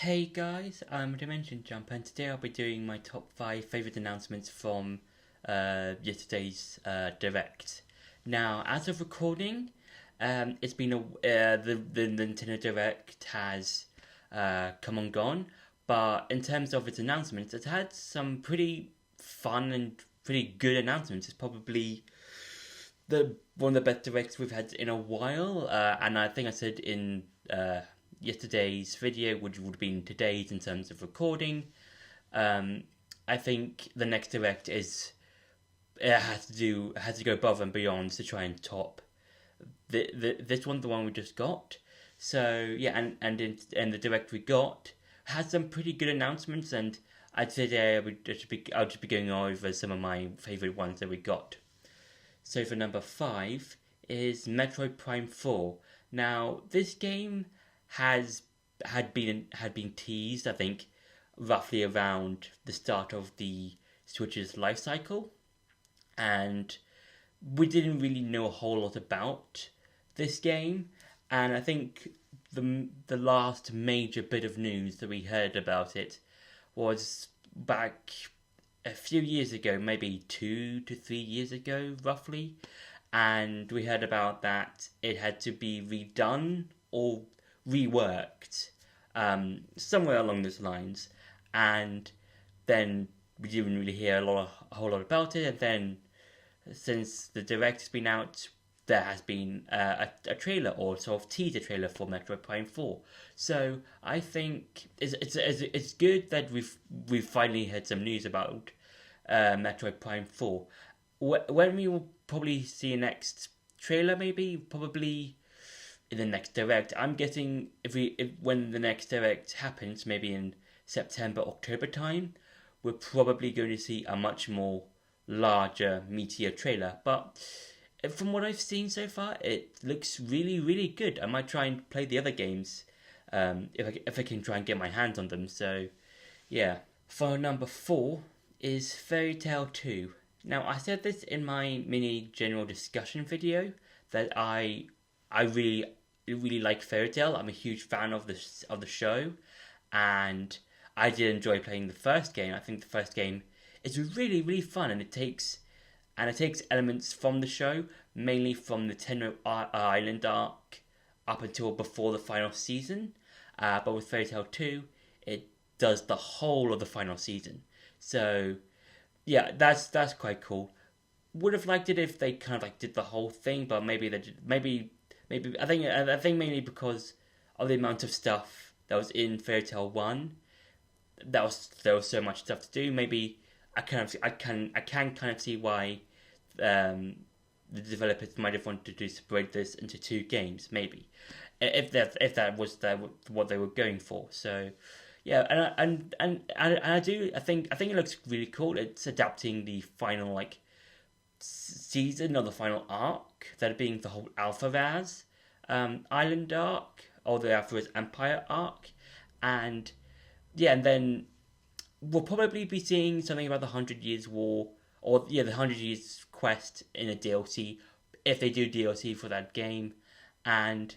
Hey guys, I'm Dimension Jump, and today I'll be doing my top 5 favourite announcements from yesterday's Direct. Now, as of recording, it's been the Nintendo Direct has come and gone, but in terms of its announcements, it's had some pretty fun and pretty good announcements. It's probably the one of the best directs we've had in a while, and I think I said in yesterday's video, which would have been today's in terms of recording. Um, I think the next direct has to go above and beyond to try and top this one, the one we just got. So yeah, and the direct we got has some pretty good announcements, and I'd say today I'll just be going over some of my favorite ones that we got. So for number 5 is Metroid Prime 4. Now this game has had been teased, I think, roughly around the start of the Switch's life cycle, and we didn't really know a whole lot about this game. And I think the last major bit of news that we heard about it was back a few years ago, maybe 2 to 3 years ago, roughly, and we heard about that it had to be redone or reworked, somewhere along those lines, and then we didn't really hear a whole lot about it. And then, since the direct has been out, there has been a trailer or sort of teaser trailer for Metroid Prime 4. So I think it's good that we've finally had some news about Metroid Prime 4. When we will probably see a next trailer, probably in the next direct. I'm guessing if when the next direct happens, maybe in September, October time, we're probably going to see a much more larger, meatier trailer. But from what I've seen so far, it looks really, really good. I might try and play the other games if I can try and get my hands on them. So yeah. For number 4 is Fairy Tail 2. Now I said this in my mini general discussion video that I really like Fairy Tail. I'm a huge fan of the show, and I did enjoy playing the first game. I think the first game is really, really fun, and it takes elements from the show, mainly from the Tenno Island arc up until before the final season. But with Fairy Tail 2, it does the whole of the final season. So yeah, that's quite cool. Would have liked it if they kind of like did the whole thing, but maybe I think mainly because of the amount of stuff that was in Fairy Tail 1, there was so much stuff to do. Maybe I can kind of see why the developers might have wanted to separate this into 2 games, maybe, if that was what they were going for. So yeah, and I think it looks really cool. It's adapting the final season or the final arc, that being the whole Alpharaz Island arc, or the Alpharaz Empire arc, and yeah, and then we'll probably be seeing something about the 100 Years War, or the 100 Years Quest in a DLC, if they do DLC for that game. And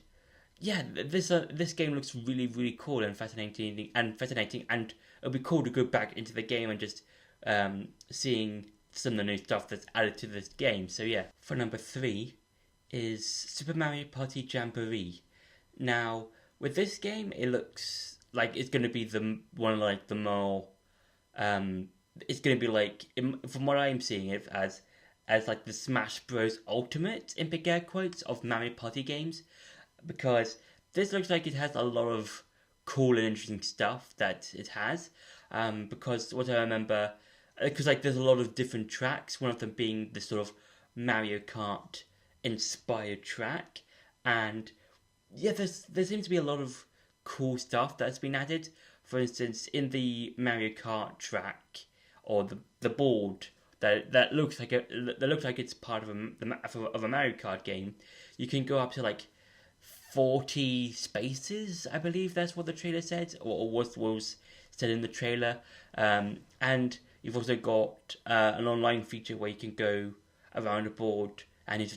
yeah, this game looks really, really cool and fascinating, and it'll be cool to go back into the game and just seeing some of the new stuff that's added to this game. So yeah, for number 3 is Super Mario Party Jamboree. Now, with this game, it looks like it's going to be the one of the more it's going to be from what I'm seeing it as like the Smash Bros Ultimate in big air quotes of Mario Party games, because this looks like it has a lot of cool and interesting stuff that it has. Because what I remember, because there's a lot of different tracks, one of them being the sort of Mario Kart inspired track, and yeah, there seems to be a lot of cool stuff that's been added. For instance, in the Mario Kart track, or the board that looks like it's part of a Mario Kart game, you can go up to 40 spaces. I believe that's what the trailer said, or was said in the trailer. And you've also got an online feature where you can go around a board, and you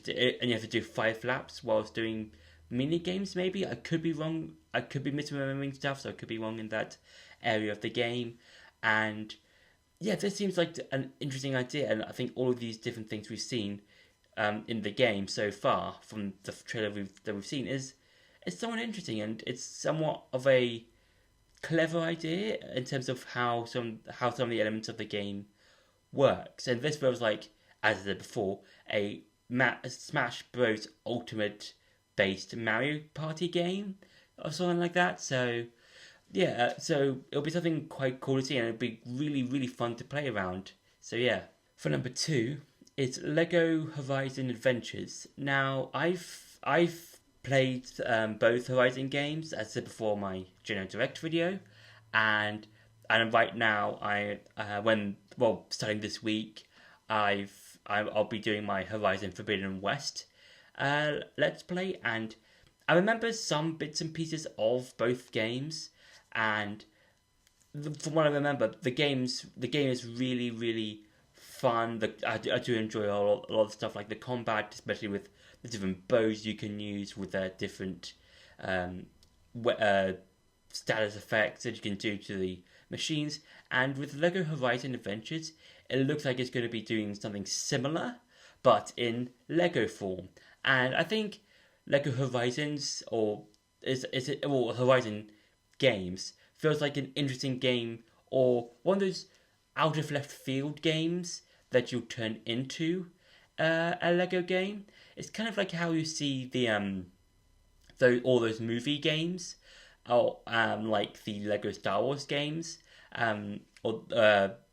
have to do 5 laps whilst doing mini games. Maybe I could be wrong. I could be misremembering stuff, so I could be wrong in that area of the game. And yeah, this seems like an interesting idea, and I think all of these different things we've seen in the game so far from the trailer that we've seen is somewhat interesting, and it's somewhat of a clever idea in terms of how some of the elements of the game works. And this feels like, as I said before, a Smash Bros. Ultimate based Mario Party game or something like that. So yeah, so it'll be something quite cool to see, and it'll be really, really fun to play around. So yeah. For number two, is Lego Horizon Adventures. Now, I've played both Horizon games, as I said before, my General Direct video, and right now starting this week, I'll be doing my Horizon Forbidden West Let's Play, and I remember some bits and pieces of both games, and from what I remember, the game is really, really fun. I do enjoy a lot of stuff like the combat, especially with the different bows you can use with their different status effects that you can do to the machines. And with Lego Horizon Adventures, it looks like it's going to be doing something similar, but in Lego form. And I think Lego Horizons Horizon games feels like an interesting game, or one of those out of left field games that you'll turn into a Lego game. It's kind of like how you see all those movie games, or like the Lego Star Wars games, or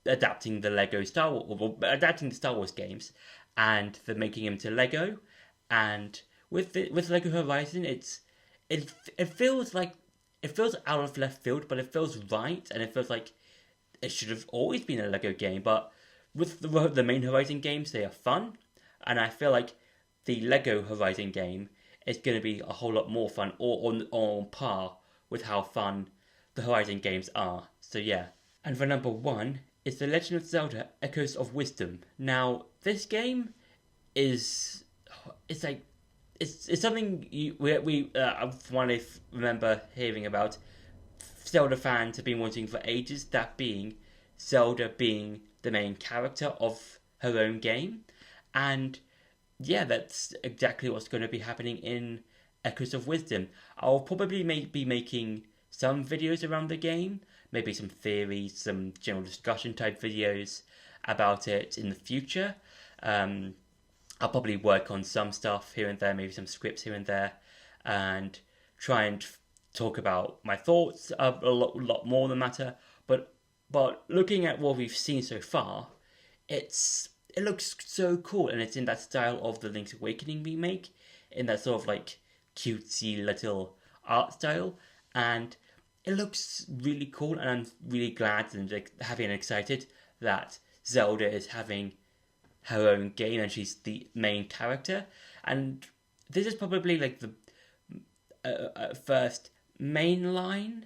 adapting the adapting the Star Wars games, and they're making them to Lego. And with Lego Horizon, it feels like, it feels out of left field, but it feels right, and it feels like it should have always been a Lego game. But with the main Horizon games, they are fun, and I feel like the Lego Horizon game is going to be a whole lot more fun, or on par with how fun the Horizon games are. So yeah. And for number one is The Legend of Zelda: Echoes of Wisdom. Now, this game is it's something from what I remember hearing about, Zelda fans have been wanting for ages. That being Zelda being the main character of her own game, and yeah, that's exactly what's going to be happening in Echoes of Wisdom. I'll probably be making some videos around the game, maybe some theories, some general discussion type videos about it in the future. I'll probably work on some stuff here and there, maybe some scripts here and there, and try and talk about my thoughts a lot more on the matter. But looking at what we've seen so far, it looks so cool, and it's in that style of the Link's Awakening remake, in that sort of like cutesy little art style, and it looks really cool. And I'm really glad and happy and excited that Zelda is having her own game, and she's the main character. And this is probably like the first mainline,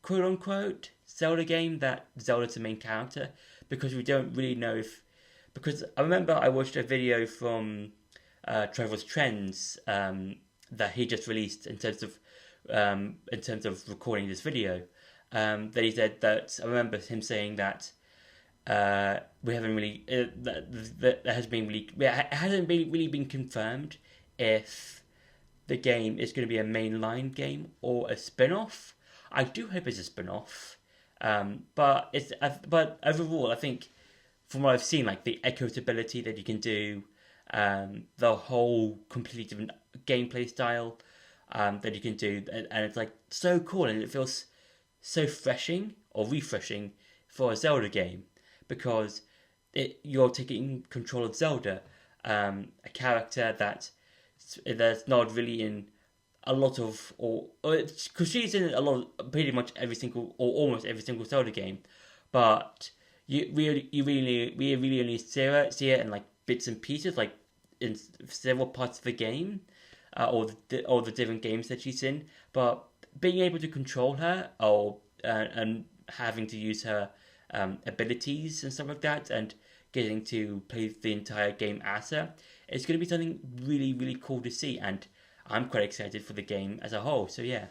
quote unquote, Zelda game that Zelda's the main character, because we don't really know because I remember I watched a video from Trevor's Trends that he just released in terms of recording this video. That he said that, I remember him saying that we haven't really that it hasn't really been confirmed if the game is going to be a mainline game or a spin-off. I do hope it's a spin-off, but overall, I think from what I've seen, like the echoes ability that you can do, the whole completely different gameplay style that you can do, and it's like so cool, and it feels so refreshing for a Zelda game, because you're taking control of Zelda, a character that's not really in a lot of, because she's in a lot of, pretty much every single, or almost every single Zelda game, but you really only see it in like bits and pieces, like in several parts of the game, or the different games that she's in. But being able to control her, and having to use her abilities and stuff like that, and getting to play the entire game as her, it's going to be something really, really cool to see. And I'm quite excited for the game as a whole. So yeah.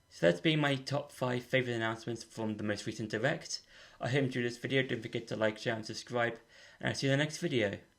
So that's been my top 5 favourite announcements from the most recent Direct. I hope you enjoyed this video. Don't forget to like, share and subscribe. And I'll see you in the next video.